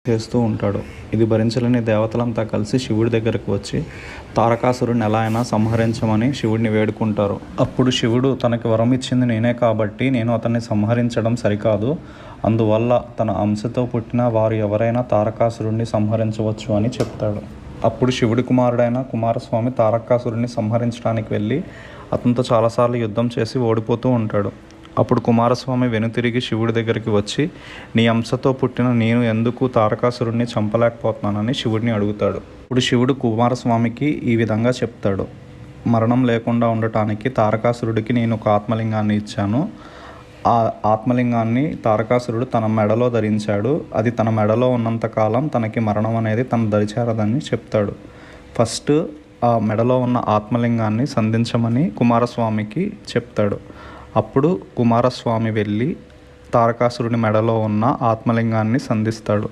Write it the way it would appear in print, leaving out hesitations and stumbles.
చేస్తూ ఉంటాడు. ఇది భరించలేని దేవతలంతా కలిసి శివుడి దగ్గరకు వచ్చి తారకాసురుడిని ఎలా అయినా సంహరించమని శివుడిని వేడుకుంటారు. అప్పుడు శివుడు తనకి వరం ఇచ్చింది నేనే కాబట్టి నేను అతన్ని సంహరించడం సరికాదు, అందువల్ల తన అంశతో పుట్టిన వారు ఎవరైనా తారకాసురుడిని సంహరించవచ్చు అని చెప్తాడు. అప్పుడు శివుడి కుమారుడైన కుమారస్వామి తారకాసురుడిని సంహరించడానికి వెళ్ళి అతనితో చాలాసార్లు యుద్ధం చేసి ఓడిపోతూ ఉంటాడు. అప్పుడు కుమారస్వామి వెనుతిరిగి శివుడి దగ్గరికి వచ్చి నీ అంశతో పుట్టిన నేను ఎందుకు తారకాసురుడిని చంపలేకపోతున్నానని శివుడిని అడుగుతాడు. ఇప్పుడు శివుడు కుమారస్వామికి ఈ విధంగా చెప్తాడు, మరణం లేకుండా ఉండటానికి తారకాసురుడికి నేను ఒక ఆత్మలింగాన్ని ఇచ్చాను. ఆ ఆత్మలింగాన్ని తారకాసురుడు తన మెడలో ధరించాడు. అది తన మెడలో ఉన్నంతకాలం తనకి మరణం అనేది తన దరిచేరదని చెప్తాడు. ఫస్ట్ ఆ మెడలో ఉన్న ఆత్మలింగాన్ని సంధించమని కుమారస్వామికి చెప్తాడు. అప్పుడు కుమారస్వామి వెళ్ళి తారకాసురుడి మెడలో ఉన్న ఆత్మలింగాన్ని సంధిస్తాడు.